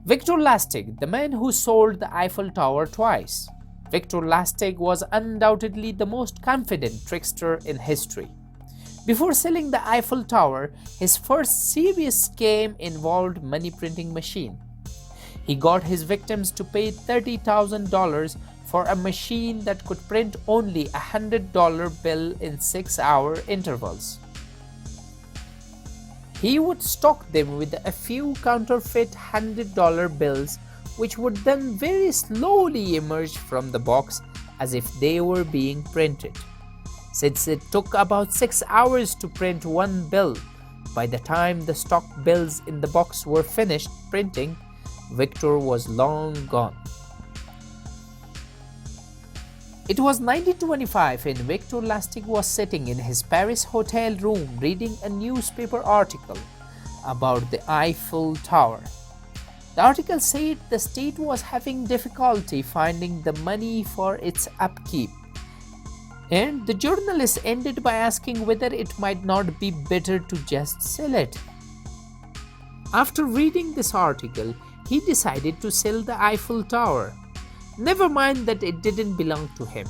Victor Lustig, the man who sold the Eiffel Tower twice. Victor Lustig was undoubtedly the most confident trickster in history. Before selling the Eiffel Tower, his first serious scam involved money printing machine. He got his victims to pay $30,000 for a machine that could print only a $100 bill in 6-hour intervals. He would stock them with a few counterfeit $100 bills, which would then very slowly emerge from the box as if they were being printed. Since it took about 6 hours to print one bill, by the time the stock bills in the box were finished printing, Victor was long gone. It was 1925 and Victor Lustig was sitting in his Paris hotel room reading a newspaper article about the Eiffel Tower. The article said the state was having difficulty finding the money for its upkeep, and the journalist ended by asking whether it might not be better to just sell it. After reading this article, he decided to sell the Eiffel Tower. Never mind that it didn't belong to him.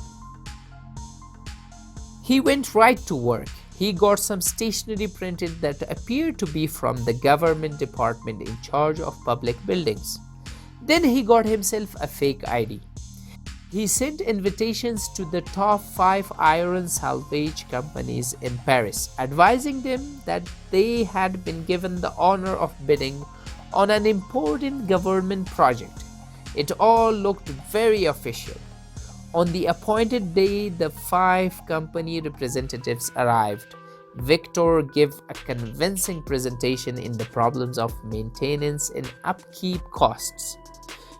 He went right to work. He got some stationery printed that appeared to be from the government department in charge of public buildings. Then he got himself a fake ID. He sent invitations to the top 5 iron salvage companies in Paris, advising them that they had been given the honor of bidding on an important government project. It all looked very official. On the appointed day, the 5 company representatives arrived. Victor gave a convincing presentation in the problems of maintenance and upkeep costs.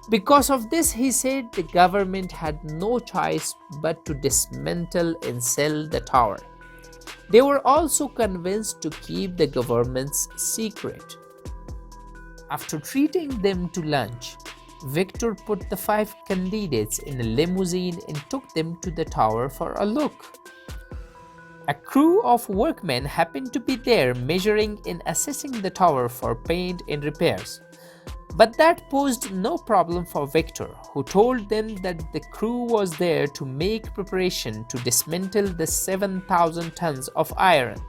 Because of this, he said the government had no choice but to dismantle and sell the tower. They were also convinced to keep the government's secret. After treating them to lunch, Victor put the 5 candidates in a limousine and took them to the tower for a look. A crew of workmen happened to be there measuring and assessing the tower for paint and repairs. But that posed no problem for Victor, who told them that the crew was there to make preparation to dismantle the 7,000 tons of iron.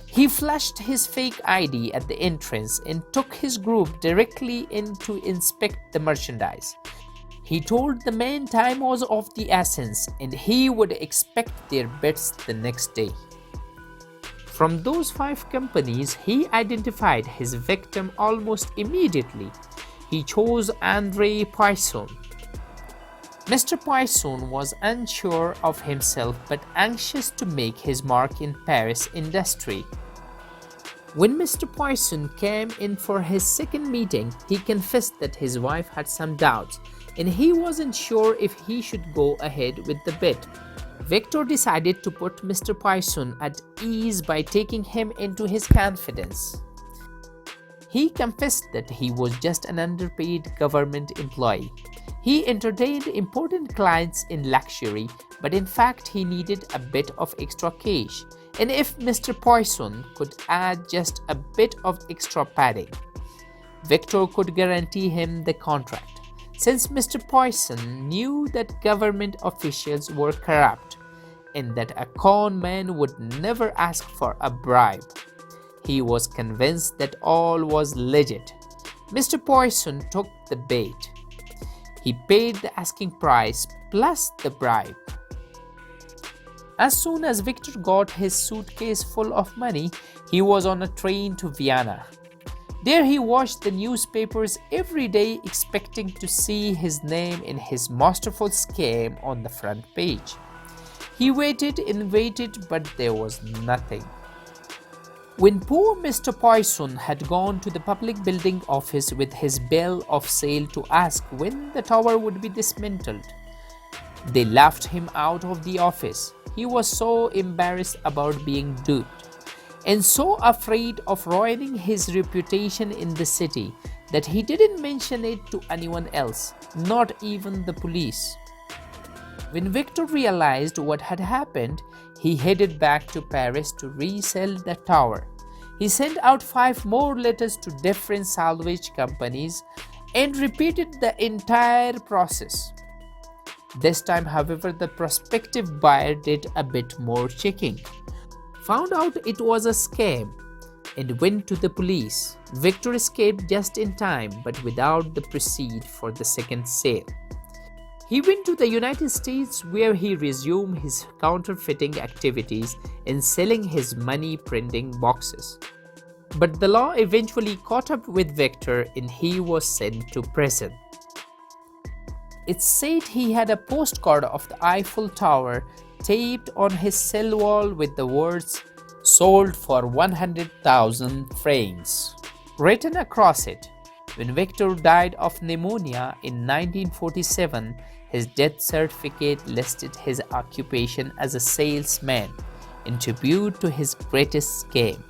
He flashed his fake ID at the entrance and took his group directly in to inspect the merchandise. He told the men time was of the essence and he would expect their bids the next day. From those 5 companies, he identified his victim almost immediately. He chose André Poisson. Mr. Poisson was unsure of himself but anxious to make his mark in Paris industry. When Mr. Poisson came in for his second meeting, he confessed that his wife had some doubts and he wasn't sure if he should go ahead with the bid. Victor decided to put Mr. Poisson at ease by taking him into his confidence. He confessed that he was just an underpaid government employee. He entertained important clients in luxury, but in fact he needed a bit of extra cash. And if Mr. Poisson could add just a bit of extra padding, Victor could guarantee him the contract. Since Mr. Poisson knew that government officials were corrupt and that a con man would never ask for a bribe, he was convinced that all was legit. Mr. Poisson took the bait. He paid the asking price plus the bribe. As soon as Victor got his suitcase full of money, he was on a train to Vienna. There he watched the newspapers every day, expecting to see his name in his masterful scam on the front page. He waited and waited, but there was nothing. When poor Mr. Poisson had gone to the public building office with his bill of sale to ask when the tower would be dismantled, they laughed him out of the office. He was so embarrassed about being duped and so afraid of ruining his reputation in the city that he didn't mention it to anyone else, not even the police. When Victor realized what had happened, he headed back to Paris to resell the tower. He sent out 5 more letters to different salvage companies and repeated the entire process. This time, however, the prospective buyer did a bit more checking, found out it was a scam, and went to the police. Victor escaped just in time, but without the proceeds for the second sale. He went to the United States, where he resumed his counterfeiting activities and selling his money printing boxes. But the law eventually caught up with Victor and he was sent to prison. It's said he had a postcard of the Eiffel Tower taped on his cell wall with the words "sold for 100,000 francs" written across it. When Victor died of pneumonia in 1947, his death certificate listed his occupation as a salesman, in tribute to his greatest scam.